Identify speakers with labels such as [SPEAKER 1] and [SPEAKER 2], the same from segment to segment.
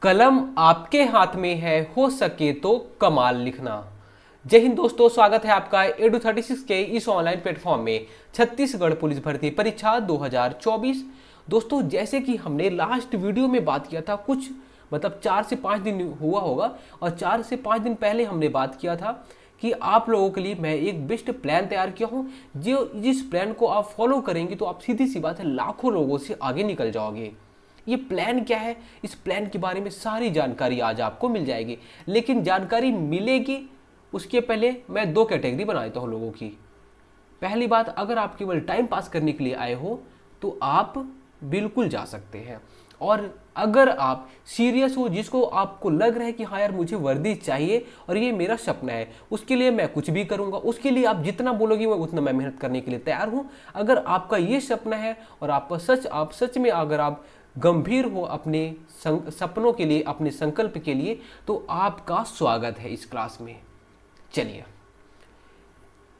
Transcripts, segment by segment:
[SPEAKER 1] कलम आपके हाथ में है, हो सके तो कमाल लिखना। जय हिंद दोस्तों, स्वागत है आपका एडू36 के इस ऑनलाइन प्लेटफॉर्म में छत्तीसगढ़ पुलिस भर्ती परीक्षा 2024। दोस्तों, जैसे कि हमने लास्ट वीडियो में बात किया था, कुछ मतलब 4 से 5 दिन हुआ होगा, और 4 से 5 दिन पहले हमने बात किया था कि आप लोगों के लिए मैं एक बेस्ट प्लान तैयार किया हूँ। जो जिस प्लान को आप फॉलो करेंगे तो आप सीधी सी बात है लाखों लोगों से आगे निकल जाओगे। ये प्लान क्या है, इस प्लान के बारे में सारी जानकारी आज आपको मिल जाएगी। लेकिन जानकारी मिलेगी उसके पहले मैं 2 कैटेगरी बना देता हूँ लोगों की। पहली बात, अगर आप केवल टाइम पास करने के लिए आए हो तो आप बिल्कुल जा सकते हैं, और अगर आप सीरियस हो, जिसको आपको लग रहा है कि हाँ यार मुझे वर्दी चाहिए और ये मेरा सपना है, उसके लिए मैं कुछ भी करूँगा, उसके लिए आप जितना बोलोगे मैं उतना मैं मेहनत करने के लिए तैयार हूँ। अगर आपका ये सपना है और आप सच में अगर आप गंभीर हो अपने सपनों के लिए, अपने संकल्प के लिए, तो आपका स्वागत है इस क्लास में। चलिए,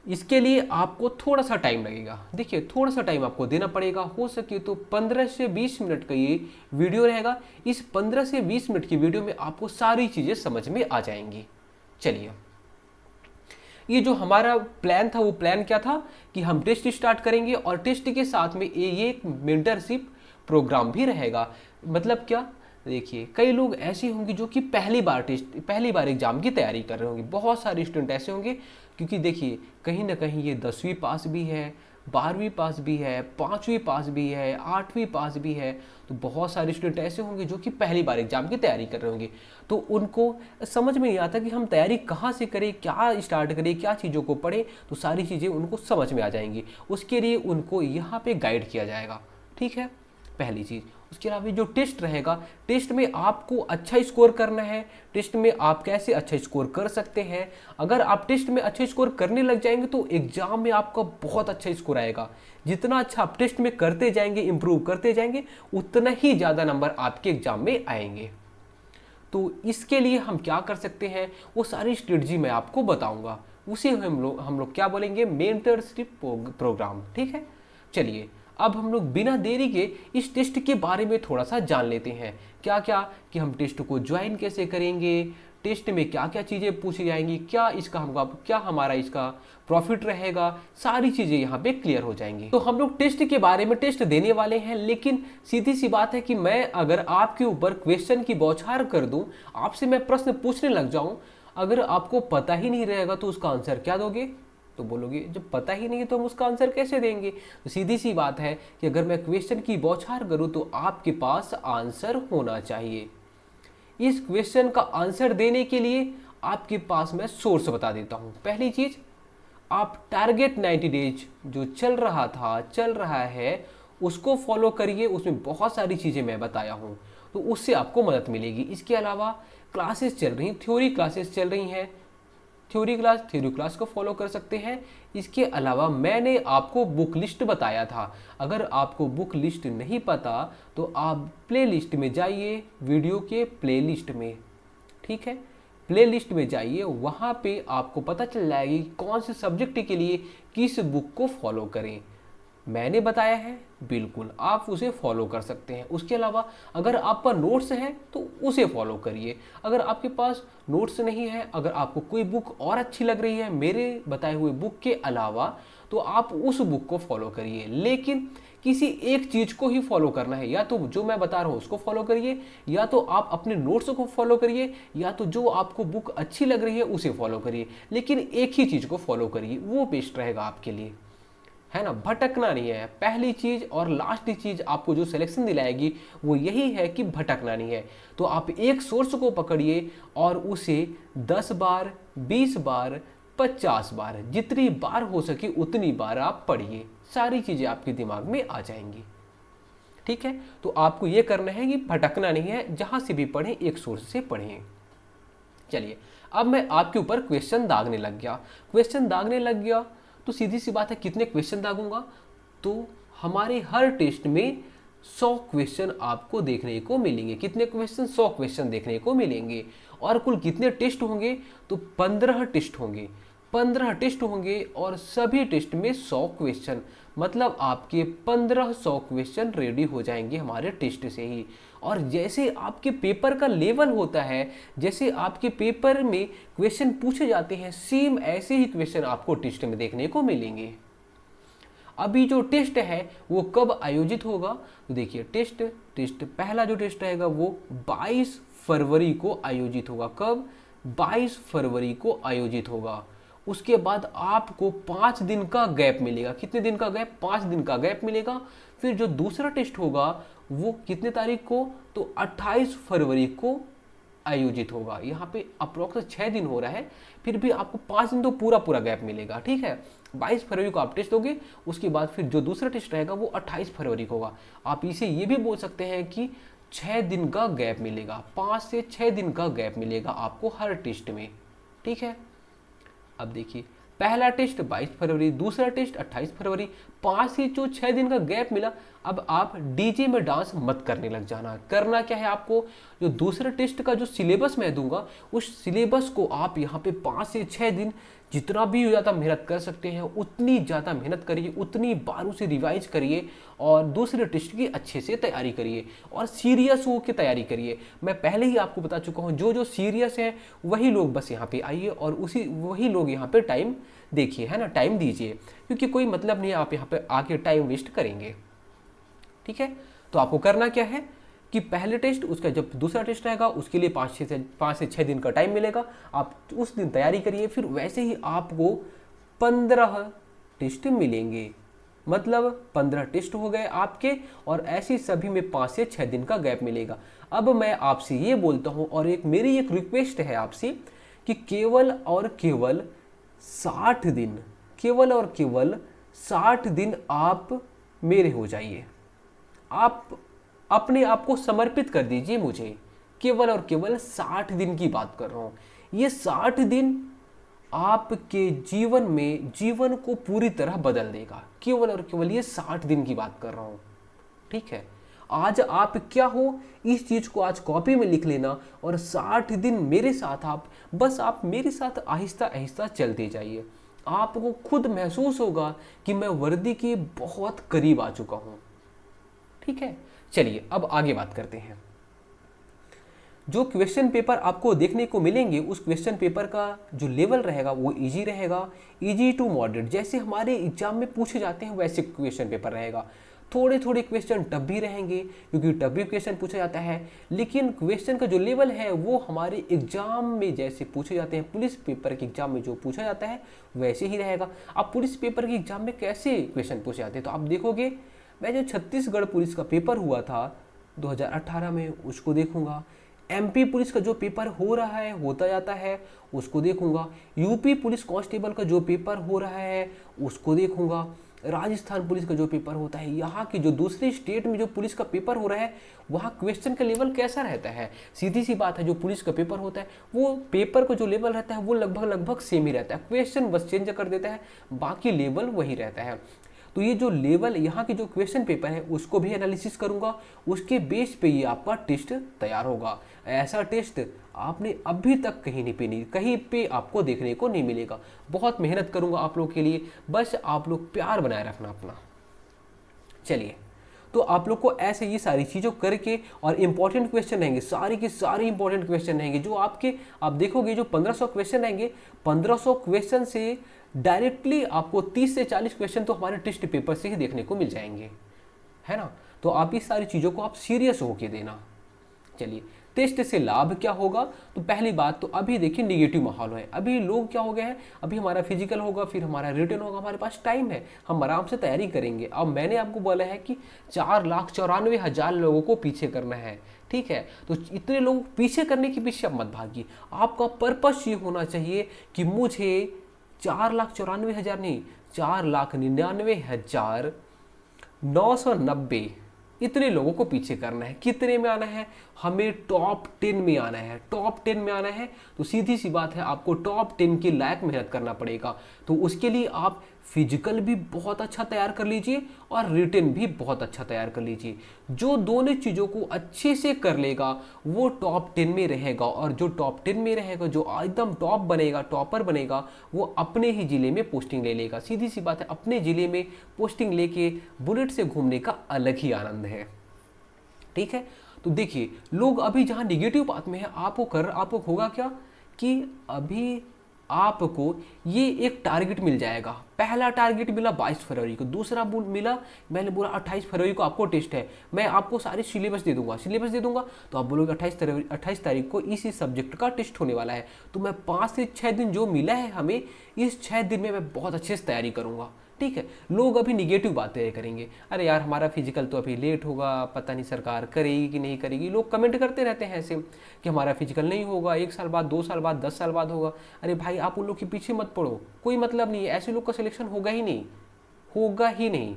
[SPEAKER 1] इसके लिए आपको थोड़ा सा टाइम लगेगा। देखिए, थोड़ा सा टाइम आपको देना पड़ेगा। हो सके तो 15 से 20 मिनट का ये वीडियो रहेगा। इस 15 से 20 मिनट की वीडियो में आपको सारी चीज़ें समझ में आ जाएंगी। चलिए, ये जो हमारा प्लान था वो प्लान क्या था कि हम टेस्ट स्टार्ट करेंगे और टेस्ट के साथ में ये एक मेंटरशिप प्रोग्राम भी रहेगा। मतलब क्या, देखिए, कई लोग ऐसे होंगे जो कि पहली बार एग्जाम की तैयारी कर रहे होंगे। बहुत सारे स्टूडेंट ऐसे होंगे, क्योंकि देखिए कहीं ना कहीं ये 10वीं पास भी है, 12वीं पास भी है, 5वीं पास भी है, 8वीं पास भी है। तो बहुत सारे स्टूडेंट ऐसे होंगे जो कि पहली बार एग्जाम की तैयारी कर रहे होंगे। तो उनको समझ में नहीं आता कि हम तैयारी कहाँ से करें, क्या स्टार्ट करें, क्या चीज़ों को पढ़ें। तो सारी चीज़ें उनको समझ में आ जाएंगी। उसके लिए उनको यहाँ पे गाइड किया जाएगा। ठीक है, पहली चीज़। उसके अलावा जो टेस्ट रहेगा, टेस्ट में आपको अच्छा स्कोर करना है। टेस्ट में आप कैसे अच्छा स्कोर कर सकते हैं, अगर आप टेस्ट में अच्छा स्कोर करने लग जाएंगे तो एग्जाम में आपका बहुत अच्छा स्कोर आएगा। जितना अच्छा आप टेस्ट में करते जाएंगे, इंप्रूव करते जाएंगे, उतना ही ज़्यादा नंबर आपके एग्जाम में आएंगे। तो इसके लिए हम क्या कर सकते हैं, वो सारी स्ट्रेटजी मैं आपको बताऊंगा। उसे हम लोग क्या बोलेंगे, मेंटरशिप प्रोग्राम। ठीक है, चलिए अब हम लोग बिना देरी के इस टेस्ट के बारे में थोड़ा सा जान लेते हैं। क्या क्या कि हम टेस्ट को ज्वाइन कैसे करेंगे, टेस्ट में क्या क्या चीज़ें पूछी जाएंगी, क्या हमारा इसका प्रॉफिट रहेगा, सारी चीज़ें यहाँ पे क्लियर हो जाएंगी। तो हम लोग टेस्ट के बारे में टेस्ट देने वाले हैं। लेकिन सीधी सी बात है कि मैं अगर आपके ऊपर क्वेश्चन की बौछार कर दूं, आपसे मैं प्रश्न पूछने लग जाऊं, अगर आपको पता ही नहीं रहेगा तो उसका आंसर क्या दोगे? तो बोलोगे जब पता ही नहीं है तो हम उसका आंसर कैसे देंगे? तो सीधी सी बात है कि अगर मैं क्वेश्चन की बौछार करूं तो आपके पास आंसर होना चाहिए। इस क्वेश्चन का आंसर देने के लिए आपके पास मैं सोर्स बता देता हूं। पहली चीज, आप टारगेट 90 डेज जो चल रहा है उसको फॉलो करिए। उसमें बहुत सारी चीज़ें मैं बताया हूँ, तो उससे आपको मदद मिलेगी। इसके अलावा क्लासेस चल रही, थ्योरी क्लासेस चल रही हैं, थ्योरी क्लास को फॉलो कर सकते हैं। इसके अलावा मैंने आपको बुक लिस्ट बताया था। अगर आपको बुक लिस्ट नहीं पता तो आप प्ले लिस्ट में जाइए, वीडियो के प्ले लिस्ट में। ठीक है, प्ले लिस्ट में जाइए, वहाँ पे आपको पता चल जाएगी कौन से सब्जेक्ट के लिए किस बुक को फॉलो करें। मैंने बताया है, बिल्कुल आप उसे फॉलो कर सकते हैं। उसके अलावा अगर आपका नोट्स है तो उसे फॉलो करिए। अगर आपके पास नोट्स नहीं है, अगर आपको कोई बुक और अच्छी लग रही है मेरे बताए हुए बुक के अलावा, तो आप उस बुक को फॉलो करिए। लेकिन किसी एक चीज़ को ही फॉलो करना है, या तो जो मैं बता रहा हूँ उसको फॉलो करिए, या तो आप अपने नोट्स को फॉलो करिए, या तो जो आपको बुक अच्छी लग रही है उसे फॉलो करिए। लेकिन एक ही चीज़ को फॉलो करिए, वो बेस्ट रहेगा आपके लिए, है ना। भटकना नहीं है। पहली चीज और लास्ट चीज आपको जो सिलेक्शन दिलाएगी वो यही है कि भटकना नहीं है। तो आप एक सोर्स को पकड़िए और उसे 10 बार, 20 बार, 50 बार, जितनी बार हो सके उतनी बार आप पढ़िए। सारी चीजें आपके दिमाग में आ जाएंगी। ठीक है, तो आपको ये करना है कि भटकना नहीं है, जहां से भी पढ़ें एक सोर्स से पढ़ें। चलिए, अब मैं आपके ऊपर क्वेश्चन दागने लग गया। तो सीधी सी बात है, कितने क्वेश्चन दागूंगा? तो हमारे हर टेस्ट में 100 क्वेश्चन आपको देखने को मिलेंगे। कितने क्वेश्चन? 100 क्वेश्चन देखने को मिलेंगे। और कुल कितने टेस्ट होंगे? तो 15 टेस्ट होंगे। 15 टेस्ट होंगे और सभी टेस्ट में 100 क्वेश्चन, मतलब आपके 1500 क्वेश्चन रेडी हो जाएंगे हमारे टेस्ट से ही। और जैसे आपके पेपर का लेवल होता है, जैसे आपके पेपर में क्वेश्चन पूछे जाते हैं, सेम ऐसे ही क्वेश्चन आपको टेस्ट में देखने को मिलेंगे। अभी जो टेस्ट है वो कब आयोजित होगा, तो देखिए टेस्ट टेस्ट पहला जो टेस्ट रहेगा वो 22 फरवरी को आयोजित होगा। कब? 22 फरवरी को आयोजित होगा। उसके बाद आपको 5 दिन का गैप मिलेगा। कितने दिन का गैप? 5 दिन का गैप मिलेगा। फिर जो दूसरा टेस्ट होगा वो कितने तारीख को? तो 28 फरवरी को आयोजित होगा। यहाँ पे अप्रोक्स 6 दिन हो रहा है, फिर भी आपको 5 दिन तो पूरा पूरा गैप मिलेगा, ठीक है। 22 फरवरी को आप टेस्ट दोगे, उसके बाद फिर जो दूसरा टेस्ट रहेगा वो 28 फरवरी को होगा। आप इसे ये भी बोल सकते हैं कि 6 दिन का गैप मिलेगा, 5 से 6 दिन का गैप मिलेगा आपको हर टेस्ट में, ठीक है। अब देखिए पहला टेस्ट 22 फरवरी, दूसरा टेस्ट 28 फरवरी, 5 से जो 6 दिन का गैप मिला। अब आप डीजे में डांस मत करने लग जाना। करना क्या है आपको, जो दूसरे टेस्ट का जो सिलेबस मैं दूंगा उस सिलेबस को आप यहाँ पे 5 से 6 दिन जितना भी ज़्यादा मेहनत कर सकते हैं उतनी ज़्यादा मेहनत करिए, उतनी बार उसे रिवाइज करिए और दूसरे टेस्ट की अच्छे से तैयारी करिए और सीरियस हो के तैयारी करिए। मैं पहले ही आपको बता चुका हूँ, जो जो सीरियस है वही लोग बस यहाँ पे आइए और वही लोग यहाँ पे टाइम देखिए, है ना, टाइम दीजिए, क्योंकि कोई मतलब नहीं है आप यहाँ पे आके टाइम वेस्ट करेंगे, ठीक है। तो आपको करना क्या है कि पहले टेस्ट, उसका जब दूसरा टेस्ट रहेगा उसके लिए 5 से 6 दिन का टाइम मिलेगा। आप उस दिन तैयारी करिए, फिर वैसे ही आपको 15 टेस्ट मिलेंगे, मतलब 15 टेस्ट हो गए आपके, और ऐसे सभी में 5 से 6 दिन का गैप मिलेगा। अब मैं आपसे ये बोलता हूँ और मेरी एक रिक्वेस्ट है आपसे कि केवल और केवल 60 दिन, केवल और केवल 60 दिन आप मेरे हो जाइए। आप अपने आप को समर्पित कर दीजिए मुझे। केवल और केवल 60 दिन की बात कर रहा हूँ। ये 60 दिन आपके जीवन को पूरी तरह बदल देगा। केवल और केवल ये 60 दिन की बात कर रहा हूँ, ठीक है। आज आप क्या हो, इस चीज को आज कॉपी में लिख लेना और 60 दिन मेरे साथ आप मेरे साथ आहिस्ता आहिस्ता चलते जाइए। आपको खुद महसूस होगा कि मैं वर्दी के बहुत करीब आ चुका हूं, ठीक है। चलिए अब आगे बात करते हैं। जो क्वेश्चन पेपर आपको देखने को मिलेंगे उस क्वेश्चन पेपर का जो लेवल रहेगा वो इजी रहेगा, इजी टू मॉडरेट। जैसे हमारे एग्जाम में पूछे जाते हैं वैसे क्वेश्चन पेपर रहेगा। थोड़े थोड़े क्वेश्चन टफ भी रहेंगे क्योंकि टफ भी क्वेश्चन पूछा जाता है, लेकिन क्वेश्चन का जो लेवल है वो हमारे एग्जाम में जैसे पूछे जाते हैं, पुलिस पेपर के एग्जाम में जो पूछा जाता है वैसे ही रहेगा। अब पुलिस पेपर के एग्जाम में कैसे क्वेश्चन पूछे जाते हैं तो आप देखोगे, मैं जो छत्तीसगढ़ पुलिस का पेपर हुआ था 2018 में उसको देखूंगा, एमपी पुलिस का जो पेपर हो रहा है होता जाता है उसको देखूंगा, यूपी पुलिस कांस्टेबल का जो पेपर हो रहा है उसको देखूंगा, राजस्थान पुलिस का जो पेपर होता है, यहाँ की जो दूसरे स्टेट में जो पुलिस का पेपर हो रहा है वहाँ क्वेश्चन का लेवल कैसा रहता है। सीधी सी बात है, जो पुलिस का पेपर होता है वो पेपर का जो लेवल रहता है वो लगभग सेम ही रहता है, क्वेश्चन बस चेंज कर देता है, बाकी लेवल वही रहता है। तो ये जो लेवल यहाँ के जो क्वेश्चन पेपर है उसको भी एनालिसिस करूंगा, उसके बेस पे ये आपका टेस्ट तैयार होगा। ऐसा टेस्ट आपने अभी तक कहीं पे आपको देखने को नहीं मिलेगा। बहुत मेहनत करूंगा आप लोग के लिए, बस आप लोग प्यार बनाए रखना अपना। चलिए, तो आप लोग को ऐसे ये सारी चीज़ों करके, और इंपॉर्टेंट क्वेश्चन रहेंगे, सारी के सारे इंपॉर्टेंट क्वेश्चन रहेंगे जो आपके, आप देखोगे जो 1500 क्वेश्चन रहेंगे, 1500 क्वेश्चन से डायरेक्टली आपको 30 से 40 क्वेश्चन तो हमारे टेस्ट पेपर से ही देखने को मिल जाएंगे, है ना। तो आप इस सारी चीज़ों को आप सीरियस होके देना। चलिए, टेस्ट से लाभ क्या होगा, तो पहली बात तो अभी देखिए नेगेटिव माहौल है, अभी लोग क्या हो गए हैं, अभी हमारा फिजिकल होगा फिर हमारा रिटर्न होगा, हमारे पास टाइम है, हम आराम से तैयारी करेंगे। अब मैंने आपको बोला है कि 4,94,000 लोगों को पीछे करना है, ठीक है। तो इतने लोग पीछे करने के पीछे आप मत भागिए, आपका पर्पस ये होना चाहिए कि मुझे 4,94,000 नहीं, 4,99,990 इतने लोगों को पीछे करना है। कितने में आना है, हमें टॉप 10 में आना है। टॉप 10 में आना है तो सीधी सी बात है आपको टॉप 10 के लायक मेहनत करना पड़ेगा। तो उसके लिए आप फिजिकल भी बहुत अच्छा तैयार कर लीजिए और रिटन भी बहुत अच्छा तैयार कर लीजिए। जो दोनों चीज़ों को अच्छे से कर लेगा वो टॉप 10 में रहेगा, और जो टॉप 10 में रहेगा, जो एकदम टॉप बनेगा, टॉपर बनेगा, वो अपने ही ज़िले में पोस्टिंग ले लेगा। सीधी सी बात है, अपने ज़िले में पोस्टिंग लेके बुलेट से घूमने का अलग ही आनंद है, ठीक है। तो तो देखिए लोग अभी जहाँ निगेटिव बात में है आपको होगा क्या कि अभी आपको ये एक टारगेट मिल जाएगा। पहला टारगेट मिला 22 फरवरी को, दूसरा मिला, मैंने बोला 28 फरवरी को आपको टेस्ट है, मैं आपको सारी सिलेबस दे दूंगा तो आप बोलोगे 28 तारीख को इसी सब्जेक्ट का टेस्ट होने वाला है, तो मैं 5 से 6 दिन जो मिला है हमें, इस 6 दिन में मैं बहुत अच्छे से तैयारी करूंगा। ठीक है, लोग अभी निगेटिव बातें करेंगे, अरे यार हमारा फिजिकल तो अभी लेट होगा, पता नहीं सरकार करेगी कि नहीं करेगी। लोग कमेंट करते रहते हैं ऐसे कि हमारा फिजिकल नहीं होगा, 1 साल बाद, 2 साल बाद, 10 साल बाद होगा। अरे भाई आप उन लोग के पीछे मत पड़ो, कोई मतलब नहीं है, ऐसे लोग का सिलेक्शन होगा ही नहीं, होगा ही नहीं।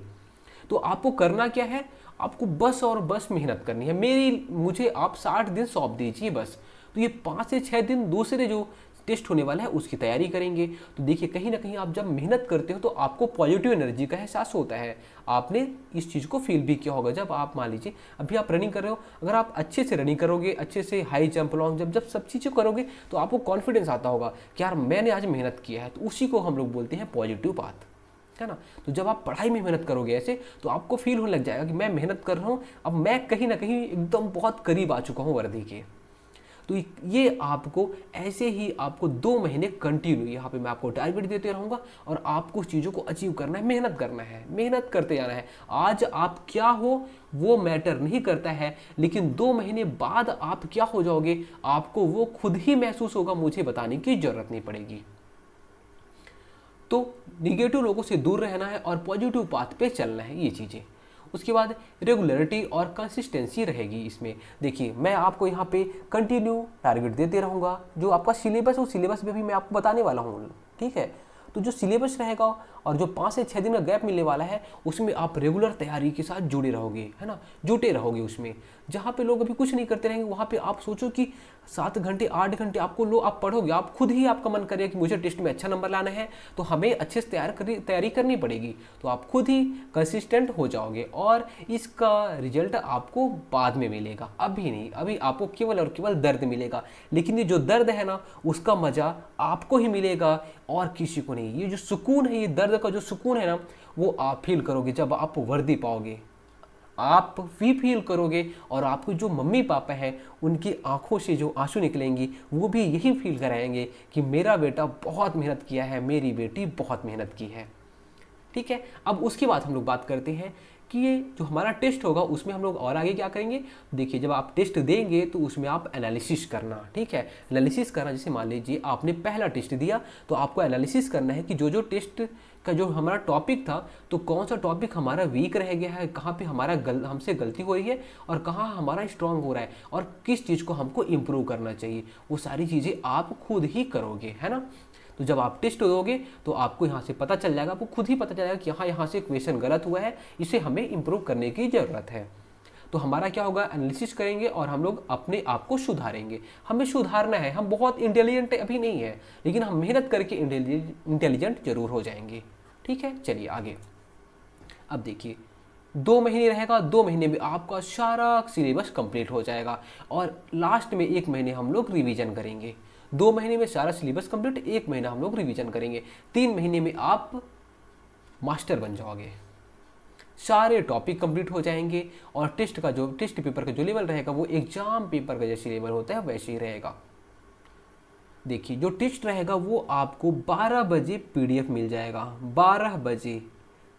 [SPEAKER 1] तो आपको करना क्या है, आपको बस और बस मेहनत करनी है। मुझे आप 60 दिन सौंप दीजिए बस, तो ये 5 से 6 दिन दूसरे जो टेस्ट होने वाला है उसकी तैयारी करेंगे। तो देखिए कहीं ना कहीं आप जब मेहनत करते हो तो आपको पॉजिटिव एनर्जी का एहसास होता है। आपने इस चीज़ को फील भी किया होगा, जब आप मान लीजिए अभी आप रनिंग कर रहे हो, अगर आप अच्छे से रनिंग करोगे, अच्छे से हाई जंप, लॉन्ग जंप, जब सब चीज़ें करोगे तो आपको कॉन्फिडेंस आता होगा कि यार मैंने आज मेहनत किया है। तो उसी को हम लोग बोलते हैं पॉजिटिव बात, है ना। तो जब आप पढ़ाई में मेहनत करोगे ऐसे, तो आपको फील होने लग जाएगा कि मैं मेहनत कर रहा हूँ, अब मैं कहीं ना कहीं एकदम बहुत करीब आ चुका हूँ वर्दी के। तो ये आपको ऐसे ही आपको 2 महीने कंटिन्यू यहाँ पे मैं आपको टारगेट देते रहूँगा और आपको चीज़ों को अचीव करना है, मेहनत करना है, मेहनत करते जाना है। आज आप क्या हो वो मैटर नहीं करता है, लेकिन 2 महीने बाद आप क्या हो जाओगे आपको वो खुद ही महसूस होगा, मुझे बताने की जरूरत नहीं पड़ेगी। तो निगेटिव लोगों से दूर रहना है और पॉजिटिव पाथ पे चलना है, ये चीज़ें। उसके बाद रेगुलरिटी और कंसिस्टेंसी रहेगी इसमें। देखिए मैं आपको यहाँ पे कंटिन्यू टारगेट देते रहूँगा, जो आपका सिलेबस है उस सिलेबस में भी मैं आपको बताने वाला हूँ। ठीक है, तो जो सिलेबस रहेगा और जो 5 से 6 दिन का गैप मिलने वाला है उसमें आप रेगुलर तैयारी के साथ जुड़े रहोगे, है ना, जुटे रहोगे उसमें। जहाँ पे लोग अभी कुछ नहीं करते रहेंगे वहाँ पे आप सोचो कि 7 घंटे 8 घंटे आप पढ़ोगे, आप खुद ही आपका मन करेगा कि मुझे टेस्ट में अच्छा नंबर लाना है, तो हमें अच्छे से तैयारी करनी पड़ेगी। तो आप खुद ही कंसिस्टेंट हो जाओगे और इसका रिजल्ट आपको बाद में मिलेगा, अभी नहीं। अभी आपको केवल और केवल दर्द मिलेगा, लेकिन ये जो दर्द है ना उसका मजा आपको ही मिलेगा और किसी को नहीं। ये जो सुकून है, ये दर्द का जो सुकून है ना, वो आप फील करोगे जब आप वर्दी पाओगे, आप भी फील करोगे। और आपको जो मम्मी पापा हैं उनकी आंखों से जो आंसू निकलेंगी वो भी यही फील कराएंगे कि मेरा बेटा बहुत मेहनत किया है, मेरी बेटी बहुत मेहनत की है। ठीक है, अब उसके बाद हम लोग बात करते हैं कि ये जो हमारा टेस्ट होगा उसमें हम लोग और आगे क्या करेंगे। देखिए जब आप टेस्ट देंगे तो उसमें आप एनालिसिस करना, ठीक है, एनालिसिस करना। जैसे मान लीजिए आपने पहला टेस्ट दिया तो आपको एनालिसिस करना है कि जो टेस्ट का जो हमारा टॉपिक था, तो कौन सा टॉपिक हमारा वीक रह गया है, कहाँ पे हमसे गलती हो रही है और कहाँ हमारा स्ट्रांग हो रहा है और किस चीज़ को हमको इम्प्रूव करना चाहिए। वो सारी चीज़ें आप खुद ही करोगे, है ना। तो जब आप टेस्ट दोगे तो आपको यहाँ से पता चल जाएगा, आपको खुद ही पता चल जाएगा कि हाँ यहाँ से क्वेश्चन गलत हुआ है, इसे हमें इम्प्रूव करने की ज़रूरत है। तो हमारा क्या होगा, एनालिसिस करेंगे और हम लोग अपने आप को सुधारेंगे। हमें सुधारना है, हम बहुत इंटेलिजेंट अभी नहीं है, लेकिन हम मेहनत करके इंटेलिजेंट जरूर हो जाएंगे। ठीक है, चलिए आगे। अब देखिए 2 महीने रहेगा, 2 महीने में आपका सारा सिलेबस कंप्लीट हो जाएगा और लास्ट में 1 महीने हम लोग रिवीजन करेंगे। 2 महीने में सारा सिलेबस कंप्लीट, 1 महीना हम लोग रिवीजन करेंगे। 3 महीने में आप मास्टर बन जाओगे, सारे टॉपिक कंप्लीट हो जाएंगे और टेस्ट पेपर का जो लेवल रहेगा वो एग्जाम पेपर का जैसे लेवल होता है वैसे ही रहेगा। देखिए जो टेस्ट रहेगा वो आपको 12 बजे पीडीएफ मिल जाएगा, 12 बजे।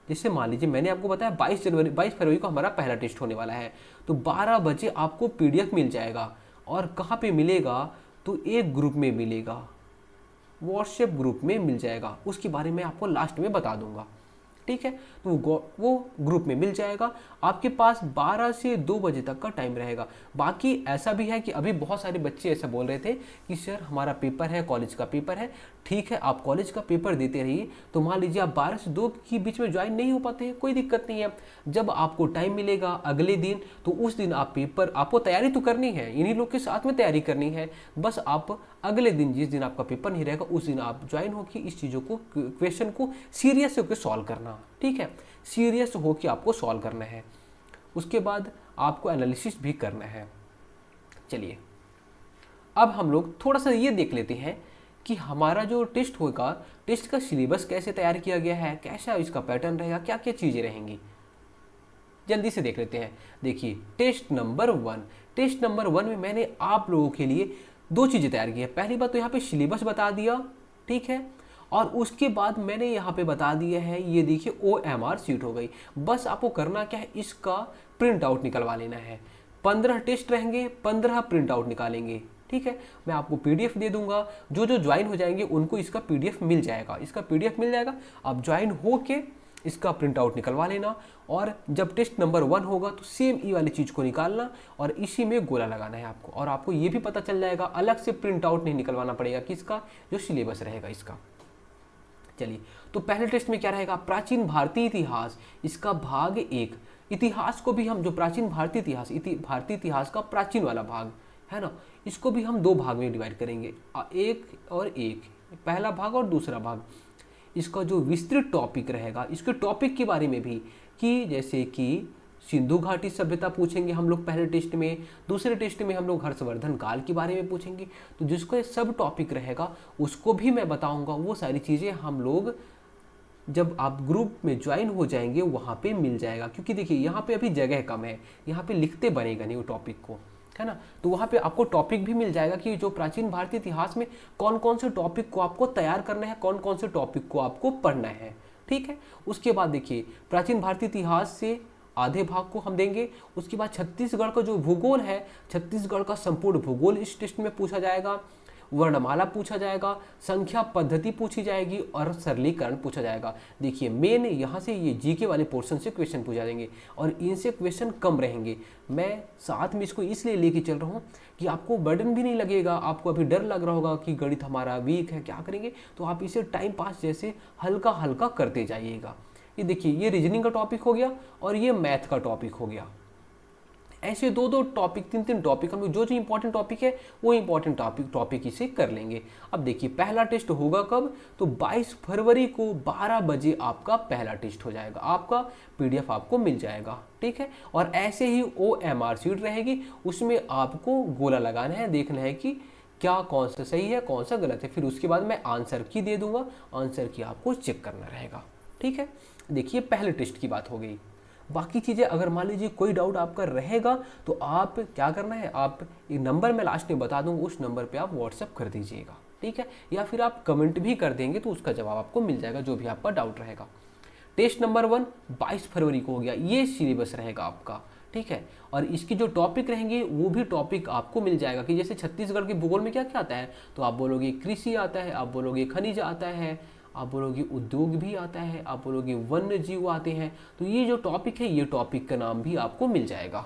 [SPEAKER 1] जैसे मान लीजिए मैंने आपको बताया 22 फरवरी को हमारा पहला टेस्ट होने वाला है, तो 12 बजे आपको पीडीएफ मिल जाएगा। और कहाँ पे मिलेगा, तो एक ग्रुप में मिलेगा, व्हाट्सएप ग्रुप में मिल जाएगा, उसके बारे में आपको लास्ट में बता दूंगा। ठीक है, तो वो ग्रुप में मिल जाएगा। आपके पास 12 से 2 बजे तक का टाइम रहेगा। बाकी ऐसा भी है कि अभी बहुत सारे बच्चे ऐसा बोल रहे थे कि सर हमारा पेपर है, कॉलेज का पेपर है। ठीक है, आप कॉलेज का पेपर देते रहिए, तो मान लीजिए आप 12 से 2 के बीच में ज्वाइन नहीं हो पाते हैं, कोई दिक्कत नहीं है। जब आपको टाइम मिलेगा अगले दिन, तो उस दिन आप आपको तैयारी तो करनी है, इन्हीं लोग के साथ में तैयारी करनी है। बस आप अगले दिन, जिस दिन आपका पेपर नहीं रहेगा, उस दिन आप ज्वाइन होकर इस चीज़ों को, क्वेश्चन को सीरियस होकर सॉल्व करना। ठीक है, सीरियस होकर आपको सॉल्व करना है। उसके बाद आपको एनालिसिस भी करना है। चलिए अब हम लोग थोड़ा सा ये देख लेते हैं कि हमारा जो टेस्ट होगा, टेस्ट का सिलेबस कैसे तैयार किया गया है, कैसा इसका पैटर्न रहेगा, क्या क्या चीज़ें रहेंगी। जल्दी से देख लेते हैं। देखिए टेस्ट नंबर 1 में मैंने आप लोगों के लिए दो चीज़ें तैयार की है। पहली बात तो यहाँ पे सिलेबस बता दिया, ठीक है, और उसके बाद मैंने यहाँ पे बता दिया है, ये देखिए OMR शीट हो गई। बस आपको करना क्या है, इसका प्रिंट आउट निकलवा लेना है। 15 टेस्ट रहेंगे, 15 प्रिंट आउट निकालेंगे, ठीक है। मैं आपको PDF दे दूंगा, जो जो ज्वाइन हो जाएंगे उनको इसका PDF मिल जाएगा, इसका PDF मिल जाएगा। आप ज्वाइन हो के इसका प्रिंट आउट निकलवा लेना, और जब टेस्ट नंबर 1 होगा तो सेम ई वाली चीज़ को निकालना और इसी में गोला लगाना है आपको। और आपको ये भी पता चल जाएगा, अलग से प्रिंट आउट नहीं निकलवाना पड़ेगा किसका, जो सिलेबस रहेगा इसका। चलिए, तो पहले टेस्ट में क्या रहेगा, प्राचीन भारतीय इतिहास, इसका भाग 1। इतिहास को भी हम, जो प्राचीन भारतीय इतिहास का प्राचीन वाला भाग है ना, इसको भी हम दो भाग में डिवाइड करेंगे, एक और एक, पहला भाग और दूसरा भाग। इसका जो विस्तृत टॉपिक रहेगा, इसके टॉपिक के बारे में भी, कि जैसे कि सिंधु घाटी सभ्यता पूछेंगे हम लोग पहले टेस्ट में, दूसरे टेस्ट में हम लोग हर्षवर्धन काल के बारे में पूछेंगे। तो जिसको सब टॉपिक रहेगा उसको भी मैं बताऊंगा। वो सारी चीज़ें हम लोग जब आप ग्रुप में ज्वाइन हो जाएंगे वहाँ पे मिल जाएगा, क्योंकि देखिए यहाँ पे अभी जगह कम है, यहाँ पे लिखते बनेगा नहीं वो टॉपिक को, है ना। तो वहाँ पे आपको टॉपिक भी मिल जाएगा कि जो प्राचीन भारतीय इतिहास में कौन कौन से टॉपिक को आपको तैयार करना है, कौन कौन से टॉपिक को आपको पढ़ना है, ठीक है। उसके बाद देखिए प्राचीन भारतीय इतिहास से आधे भाग को हम देंगे। उसके बाद छत्तीसगढ़ का जो भूगोल है, छत्तीसगढ़ का संपूर्ण भूगोल इस टेस्ट में पूछा जाएगा, वर्णमाला पूछा जाएगा, संख्या पद्धति पूछी जाएगी और सरलीकरण पूछा जाएगा। देखिए मेन यहाँ से ये जीके वाले पोर्शन से क्वेश्चन पूछा जाएंगे और इनसे क्वेश्चन कम रहेंगे। मैं साथ में इसको इसलिए लेके चल रहा हूँ कि आपको बर्डन भी नहीं लगेगा। आपको अभी डर लग रहा होगा कि गणित हमारा वीक है, क्या करेंगे, तो आप इसे टाइम पास जैसे हल्का हल्का करते जाइएगा। ये देखिए, ये रीजनिंग का टॉपिक हो गया और ये मैथ का टॉपिक हो गया। ऐसे दो दो टॉपिक, तीन तीन टॉपिक, हम जो जो इंपॉर्टेंट टॉपिक है वो इंपॉर्टेंट टॉपिक इसे कर लेंगे। अब देखिए पहला टेस्ट होगा कब, तो 22 फरवरी को 12 बजे आपका पहला टेस्ट हो जाएगा, आपका PDF आपको मिल जाएगा, ठीक है। और ऐसे ही OMR शीट रहेगी, उसमें आपको गोला लगाना है, देखना है कि क्या कौन सा सही है कौन सा गलत है। फिर उसके बाद मैं आंसर की दे दूंगा, आंसर की आपको चेक करना रहेगा, ठीक है। देखिए पहले टेस्ट की बात हो गई। बाकी चीज़ें अगर मान लीजिए कोई डाउट आपका रहेगा तो आप क्या करना है, आप एक नंबर मैं लास्ट में बता दूंगा, उस नंबर पे आप व्हाट्सअप कर दीजिएगा, ठीक है, या फिर आप कमेंट भी कर देंगे तो उसका जवाब आपको मिल जाएगा, जो भी आपका डाउट रहेगा। टेस्ट नंबर 1 22 फरवरी को हो गया, ये सिलेबस रहेगा आपका, ठीक है। और इसकी जो टॉपिक रहेंगे वो भी टॉपिक आपको मिल जाएगा, कि जैसे छत्तीसगढ़ के भूगोल में क्या क्या आता है, तो आप बोलोगे कृषि आता है, आप बोलोगे खनिज आता है, आप बोलोगे उद्योग भी आता है, आप बोलोगे वन्य जीव आते हैं। तो ये जो टॉपिक है, ये टॉपिक का नाम भी आपको मिल जाएगा,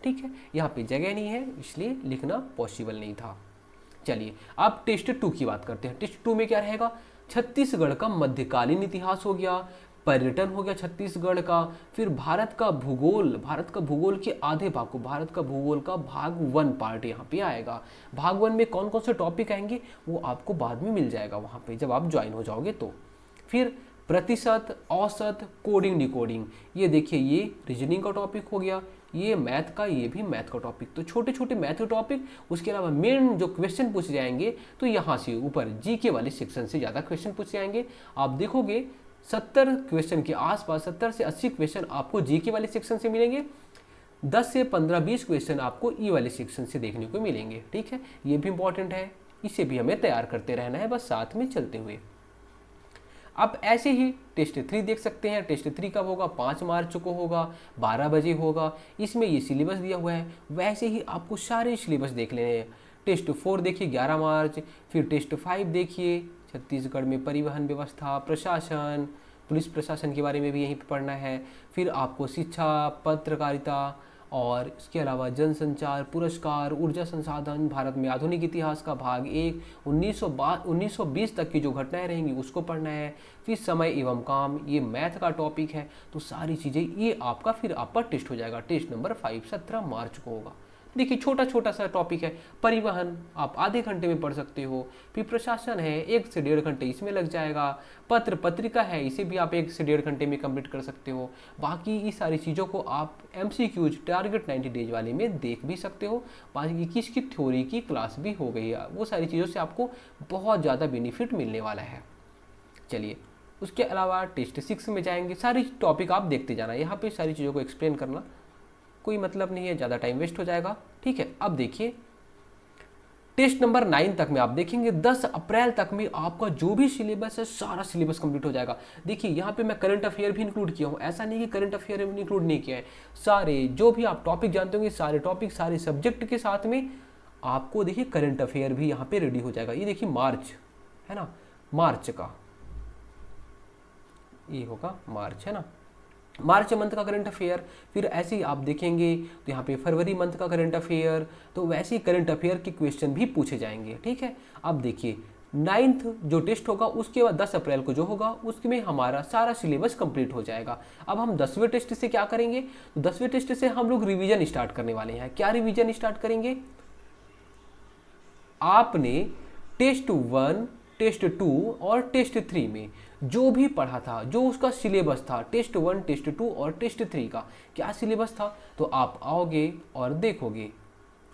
[SPEAKER 1] ठीक है। यहाँ पे जगह नहीं है इसलिए लिखना पॉसिबल नहीं था। चलिए अब टेस्ट 2 की बात करते हैं। टेस्ट 2 में क्या रहेगा, छत्तीसगढ़ का मध्यकालीन इतिहास हो गया, पर्यटन हो गया छत्तीसगढ़ का, फिर भारत का भूगोल के आधे भाग को, भारत का भूगोल का भाग 1 पार्ट यहाँ पे आएगा। भाग 1 में कौन कौन से टॉपिक आएंगे वो आपको बाद में मिल जाएगा वहाँ पे जब आप ज्वाइन हो जाओगे तो। फिर प्रतिशत, औसत, कोडिंग डिकोडिंग, ये देखिए ये रीजनिंग का टॉपिक हो गया, ये मैथ का, ये भी मैथ का टॉपिक। तो छोटे छोटे मैथ के टॉपिक, उसके अलावा मेन जो क्वेश्चन पूछे जाएंगे तो यहाँ से ऊपर जीके वाले सेक्शन से ज़्यादा क्वेश्चन पूछे जाएंगे। आप देखोगे 70 क्वेश्चन के आसपास, 70 से 80 क्वेश्चन आपको जीके वाले सेक्शन से मिलेंगे, 10 से 15-20 क्वेश्चन आपको ई वाले सेक्शन से देखने को मिलेंगे, ठीक है। ये भी इंपॉर्टेंट है, इसे भी हमें तैयार करते रहना है, बस साथ में चलते हुए। अब ऐसे ही टेस्ट 3 देख सकते हैं। टेस्ट 3 कब होगा, 5 मार्च को होगा, 12 बजे होगा। इसमें ये सिलेबस दिया हुआ है, वैसे ही आपको सारे सिलेबस देख लेने हैं। टेस्ट 4 देखिए 11 मार्च, फिर टेस्ट 5 देखिए, छत्तीसगढ़ में परिवहन व्यवस्था, प्रशासन, पुलिस प्रशासन के बारे में भी यहीं पर पढ़ना है। फिर आपको शिक्षा, पत्रकारिता और इसके अलावा जनसंचार, पुरस्कार, ऊर्जा संसाधन, भारत में आधुनिक इतिहास का भाग 1, 1920 तक की जो घटनाएं रहेंगी उसको पढ़ना है। फिर समय एवं काम, ये मैथ का टॉपिक है। तो सारी चीज़ें ये आपका फिर आपका टेस्ट हो जाएगा। टेस्ट नंबर 5 17 मार्च को होगा। देखिए छोटा छोटा सा टॉपिक है। परिवहन आप आधे घंटे में पढ़ सकते हो। फिर प्रशासन है, 1 से 1.5 घंटे इसमें लग जाएगा। पत्रिका है, इसे भी आप 1 से 1.5 घंटे में कंप्लीट कर सकते हो। बाकी इस सारी चीज़ों को आप MCQs टारगेट 90 डेज वाले में देख भी सकते हो। बाकी किसकी थ्योरी की क्लास भी हो गई है, वो सारी चीज़ों से आपको बहुत ज़्यादा बेनिफिट मिलने वाला है। चलिए उसके अलावा टेस्ट 6 में जाएंगे, सारी टॉपिक आप देखते जाना, यहाँ पे सारी चीज़ों को एक्सप्लेन करना कोई मतलब नहीं है, ज़्यादा टाइम वेस्ट हो जाएगा। ठीक है, अब देखिए टेस्ट नंबर 9 तक में आप देखेंगे 10 अप्रैल तक में आपका जो भी सिलेबस है सारा सिलेबस कंप्लीट हो जाएगा। देखिए यहाँ पे मैं करंट अफेयर भी इंक्लूड किया हूँ, ऐसा नहीं कि करंट अफेयर इंक्लूड नहीं किया है, सारे जो भी आप टॉपिक जानते होंगे सारे टॉपिक सारे सब्जेक्ट के साथ में आपको देखिए करंट अफेयर भी यहाँ पे रेडी हो जाएगा। ये देखिए मार्च है ना, मार्च का ये होगा मार्च है ना, मार्च मंथ का करंट अफेयर, फिर ऐसे ही आप देखेंगे तो यहाँ पे फरवरी मंथ का करंट अफेयर, तो वैसे ही करंट अफेयर के क्वेश्चन भी पूछे जाएंगे। ठीक है, अब देखिए 9th जो टेस्ट होगा उसके बाद 10 अप्रैल को जो होगा उसमें हमारा सारा सिलेबस कंप्लीट हो जाएगा। अब हम 10वें टेस्ट से क्या करेंगे, तो 10वें टेस्ट से हम लोग रिवीजन स्टार्ट करने वाले हैं। क्या रिवीजन स्टार्ट करेंगे, आपने टेस्ट 1 टेस्ट 2 और टेस्ट 3 में जो भी पढ़ा था, जो उसका सिलेबस था टेस्ट 1 टेस्ट 2 और टेस्ट 3 का क्या सिलेबस था, तो आप आओगे और देखोगे।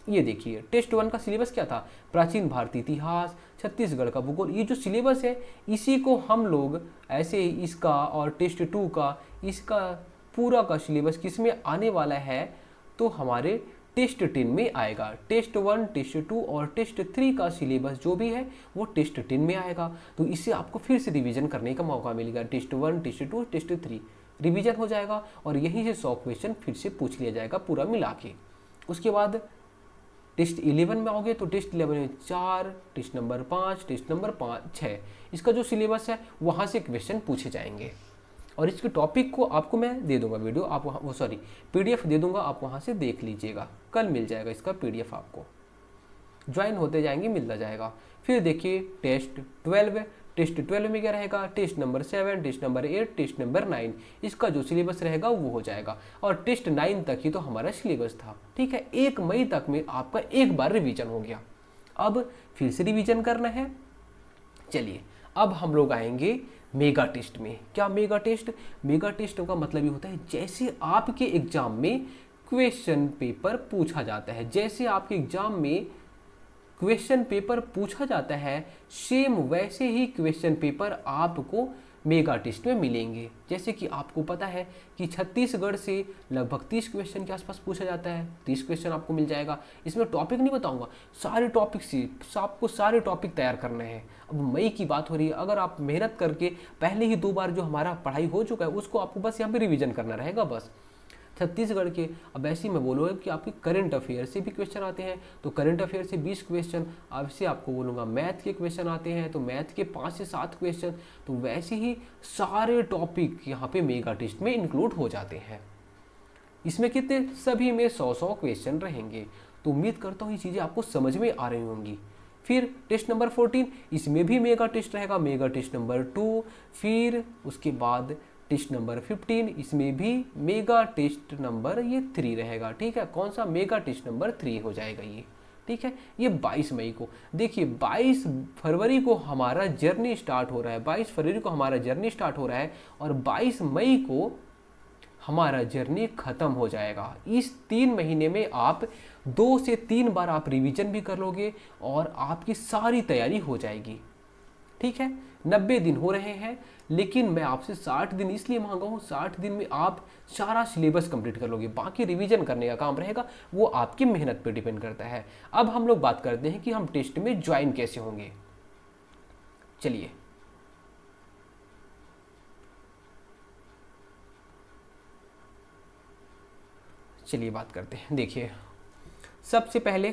[SPEAKER 1] ये देखिए टेस्ट 1 का सिलेबस क्या था, प्राचीन भारतीय इतिहास, छत्तीसगढ़ का भूगोल, ये जो सिलेबस है इसी को हम लोग ऐसे ही इसका और टेस्ट 2 का इसका पूरा का सिलेबस किस में आने वाला है, तो हमारे टेस्ट 10 में आएगा। टेस्ट 1 टेस्ट 2 और टेस्ट 3 का सिलेबस जो भी है वो टेस्ट 10 में आएगा, तो इससे आपको फिर से रिवीजन करने का मौका मिलेगा। टेस्ट 1 टेस्ट 2 टेस्ट 3 रिवीजन हो जाएगा और यहीं से 100 क्वेश्चन फिर से पूछ लिया जाएगा पूरा मिला के। उसके बाद टेस्ट 11 में आओगे तो टेस्ट 11 में 4 टेस्ट नंबर 5 टेस्ट नंबर 6 इसका जो सिलेबस है वहाँ से क्वेश्चन पूछे जाएंगे और इसके टॉपिक को आपको मैं दे दूंगा वीडियो, आप वहाँ वो सॉरी पीडीएफ दे दूंगा, आप वहाँ से देख लीजिएगा, कल मिल जाएगा इसका पीडीएफ, आपको ज्वाइन होते जाएंगे मिलता जाएगा। फिर देखिए टेस्ट 12, टेस्ट 12 में क्या रहेगा, test number 7 test number 8 test number 9 इसका जो सिलेबस रहेगा वो हो जाएगा और टेस्ट 9 तक ही तो हमारा सिलेबस था। ठीक है, 1 मई तक में आपका एक बार रिवीजन हो गया। अब फिर से रिवीजन करना है। चलिए अब हम लोग आएंगे मेगा टेस्ट में। क्या मेगा टेस्ट, मेगा टेस्ट का मतलब ये होता है जैसे आपके एग्जाम में क्वेश्चन पेपर पूछा जाता है, जैसे आपके एग्जाम में क्वेश्चन पेपर पूछा जाता है सेम वैसे ही क्वेश्चन पेपर आपको मेगा टेस्ट में मिलेंगे। जैसे कि आपको पता है कि छत्तीसगढ़ से लगभग 30 क्वेश्चन के आसपास पूछा जाता है, 30 क्वेश्चन आपको मिल जाएगा। इसमें टॉपिक नहीं बताऊंगा, सारे टॉपिक से आपको सारे टॉपिक तैयार करने हैं। अब मई की बात हो रही है, अगर आप मेहनत करके पहले ही 2 बार जो हमारा पढ़ाई हो चुका है उसको आपको बस यहाँ पे रिविजन करना रहेगा बस छत्तीसगढ़ के। अब ऐसे ही मैं बोलूँगा कि आपके करंट अफेयर से भी क्वेश्चन आते हैं, तो करंट अफेयर से 20 क्वेश्चन, अब से आपको बोलूँगा मैथ के क्वेश्चन आते हैं तो मैथ के 5 से 7 क्वेश्चन, तो वैसे ही सारे टॉपिक यहाँ पे मेगा टेस्ट में इंक्लूड हो जाते हैं। इसमें कितने, सभी में 100-100 क्वेश्चन रहेंगे। तो उम्मीद करता हूँ ये चीज़ें आपको समझ में आ रही होंगी। फिर टेस्ट नंबर 14 इसमें भी मेगा टेस्ट रहेगा, मेगा टेस्ट नंबर 2, फिर उसके बाद टेस्ट नंबर 15 इसमें भी मेगा टेस्ट नंबर ये 3 रहेगा। ठीक है, कौन सा, मेगा टेस्ट नंबर 3 हो जाएगा ये। ठीक है, ये 22 मई को। देखिए 22 फरवरी को हमारा जर्नी स्टार्ट हो रहा है, 22 फरवरी को हमारा जर्नी स्टार्ट हो रहा है और 22 मई को हमारा जर्नी खत्म हो जाएगा। इस 3 महीने में आप 2 से 3 बार आप रिवीजन भी कर लोगे और आपकी सारी तैयारी हो जाएगी। ठीक है, 90 दिन हो रहे हैं, लेकिन मैं आपसे 60 दिन इसलिए मांगा हूँ, 60 दिन में आप सारा सिलेबस कंप्लीट कर लोगे, बाकी रिवीजन करने का काम रहेगा, वो आपकी मेहनत पे डिपेंड करता है। अब हम लोग बात करते हैं कि हम टेस्ट में ज्वाइन कैसे होंगे। चलिए बात करते हैं। देखिए सबसे पहले,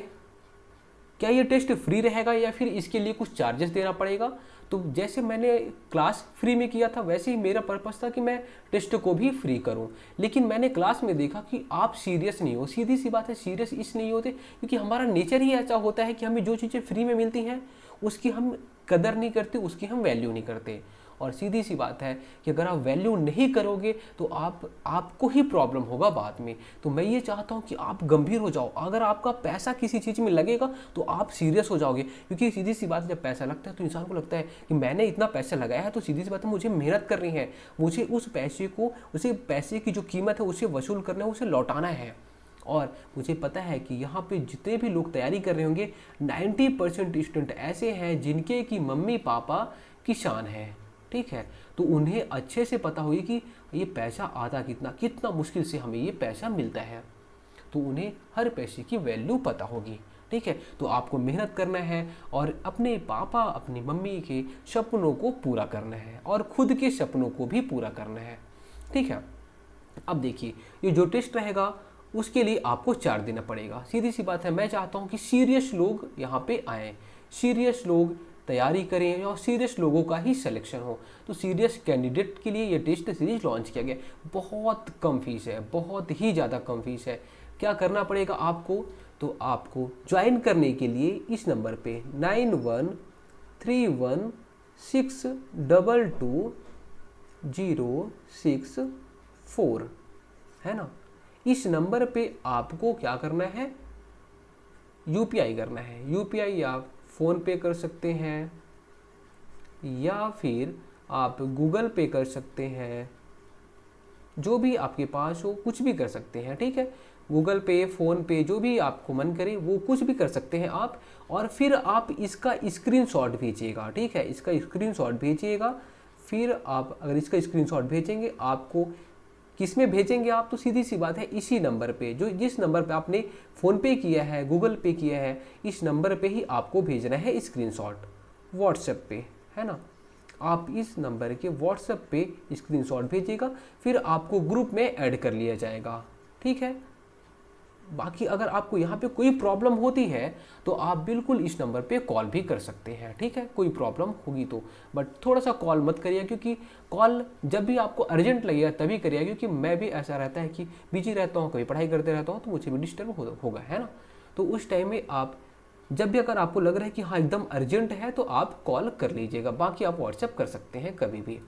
[SPEAKER 1] क्या ये टेस्ट फ्री रहेगा या फिर इसके लिए कुछ चार्जेस देना पड़ेगा? तो जैसे मैंने क्लास फ्री में किया था वैसे ही मेरा पर्पस था कि मैं टेस्ट को भी फ्री करूं, लेकिन मैंने क्लास में देखा कि आप सीरियस नहीं हो। सीधी सी बात है, सीरियस इस नहीं होते क्योंकि हमारा नेचर ही ऐसा होता है कि हमें जो चीज़ें फ्री में मिलती हैं उसकी हम कदर नहीं करते, उसकी हम वैल्यू नहीं करते। और सीधी सी बात है कि अगर आप वैल्यू नहीं करोगे तो आपको ही प्रॉब्लम होगा बाद में। तो मैं ये चाहता हूँ कि आप गंभीर हो जाओ। अगर आपका पैसा किसी चीज़ में लगेगा तो आप सीरियस हो जाओगे, क्योंकि सीधी सी बात है जब पैसा लगता है तो इंसान को लगता है कि मैंने इतना पैसा लगाया है तो सीधी सी बात है मुझे मेहनत करनी है, मुझे उस पैसे की जो कीमत है उसे वसूल करना है, उसे लौटाना है। और मुझे पता है कि यहाँ पे जितने भी लोग तैयारी कर रहे होंगे 90% स्टूडेंट ऐसे हैं जिनके की मम्मी पापा किसान हैं। ठीक है। तो उन्हें अच्छे से पता होगी कि ये पैसा आता कितना, कितना मुश्किल से हमें ये पैसा मिलता है, तो उन्हें हर पैसे की वैल्यू पता होगी। ठीक है, तो आपको मेहनत करना है और अपने पापा अपनी मम्मी के सपनों को पूरा करना है और खुद के सपनों को भी पूरा करना है। ठीक है, अब देखिए ये जो टेस्ट रहेगा उसके लिए आपको 4 देना पड़ेगा। सीधी सी बात है, मैं चाहता हूँ कि सीरियस लोग यहाँ पे आएँ, सीरियस लोग तैयारी करें और सीरियस लोगों का ही सिलेक्शन हो। तो सीरियस कैंडिडेट के लिए ये टेस्ट सीरीज लॉन्च किया गया। बहुत कम फीस है, बहुत ही ज़्यादा कम फीस है। क्या करना पड़ेगा आपको, तो आपको ज्वाइन करने के लिए इस नंबर पे 9131622064 है ना, इस नंबर पे आपको क्या करना है, यूपीआई करना है। यूपीआई या फ़ोन पे कर सकते हैं या फिर आप गूगल पे कर सकते हैं, जो भी आपके पास हो कुछ भी कर सकते हैं। ठीक है, गूगल पे, फ़ोन पे, जो भी आपको मन करे वो कुछ भी कर सकते हैं आप। और फिर आप इसका स्क्रीनशॉट भेजिएगा। ठीक है, इसका स्क्रीनशॉट भेजिएगा। फिर आप अगर इसका स्क्रीनशॉट भेजेंगे, आपको किस में भेजेंगे आप, तो सीधी सी बात है इसी नंबर पे, जो जिस नंबर पे आपने फ़ोन पे किया है, गूगल पे किया है, इस नंबर पे ही आपको भेजना है स्क्रीनशॉट व्हाट्सएप पे, है ना। आप इस नंबर के व्हाट्सएप पे स्क्रीनशॉट भेजिएगा, फिर आपको ग्रुप में ऐड कर लिया जाएगा। ठीक है, बाकी अगर आपको यहाँ पे कोई प्रॉब्लम होती है तो आप बिल्कुल इस नंबर पे कॉल भी कर सकते हैं। ठीक है, कोई प्रॉब्लम होगी तो, बट थोड़ा सा कॉल मत करिए, क्योंकि कॉल जब भी आपको अर्जेंट लगेगा तभी करिएगा, क्योंकि मैं भी ऐसा रहता है कि बिजी रहता हूँ, कभी पढ़ाई करते रहता हूँ, तो मुझे भी डिस्टर्ब होगा, है ना। तो उस टाइम में आप जब भी अगर आपको लग रहा है कि हाँ एकदम अर्जेंट है तो आप कॉल कर लीजिएगा, बाकी आप व्हाट्सएप कर सकते हैं कभी भी।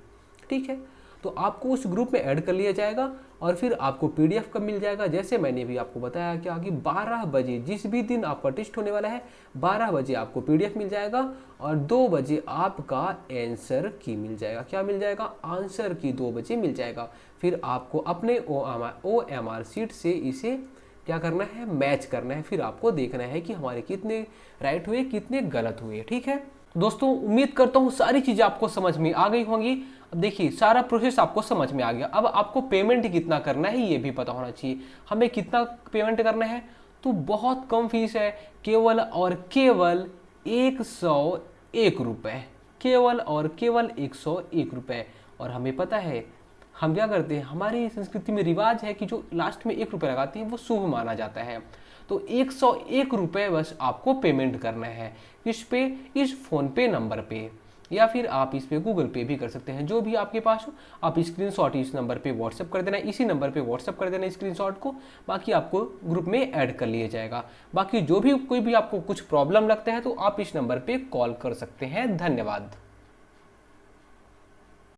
[SPEAKER 1] ठीक है, तो आपको उस ग्रुप में ऐड कर लिया जाएगा और फिर आपको पीडीएफ कब मिल जाएगा, जैसे मैंने भी आपको बताया क्या कि 12 बजे, जिस भी दिन आपका टेस्ट होने वाला है 12 बजे आपको पीडीएफ मिल जाएगा और 2 बजे आपका आंसर की मिल जाएगा। क्या मिल जाएगा, आंसर की 2 बजे मिल जाएगा। फिर आपको अपने OMR शीट से इसे क्या करना है, मैच करना है। फिर आपको देखना है कि हमारे कितने राइट हुए, कितने गलत हुए। ठीक है दोस्तों, उम्मीद करता हूँ सारी चीज़ें आपको समझ में आ गई होंगी। अब देखिए सारा प्रोसेस आपको समझ में आ गया। अब आपको पेमेंट कितना करना है ये भी पता होना चाहिए। हमें कितना पेमेंट करना है, तो बहुत कम फीस है, केवल और केवल 101 रुपये, केवल और केवल 101 रुपये। और हमें पता है हम क्या करते हैं, हमारी संस्कृति में रिवाज है कि जो लास्ट में 1 रुपये लगाते हैं वो शुभ माना जाता है। तो 101 रुपये बस आपको पेमेंट करना है इस पे, इस फ़ोन पे नंबर पे, या फिर आप इस पे गूगल पे भी कर सकते हैं, जो भी आपके पास हो। आप स्क्रीनशॉट इस नंबर पे व्हाट्सअप कर देना, इसी नंबर पे व्हाट्सअप कर देना स्क्रीनशॉट को, बाकी आपको ग्रुप में ऐड कर लिया जाएगा। बाकी जो भी कोई भी आपको कुछ प्रॉब्लम लगता है तो आप इस नंबर पे कॉल कर सकते हैं। धन्यवाद।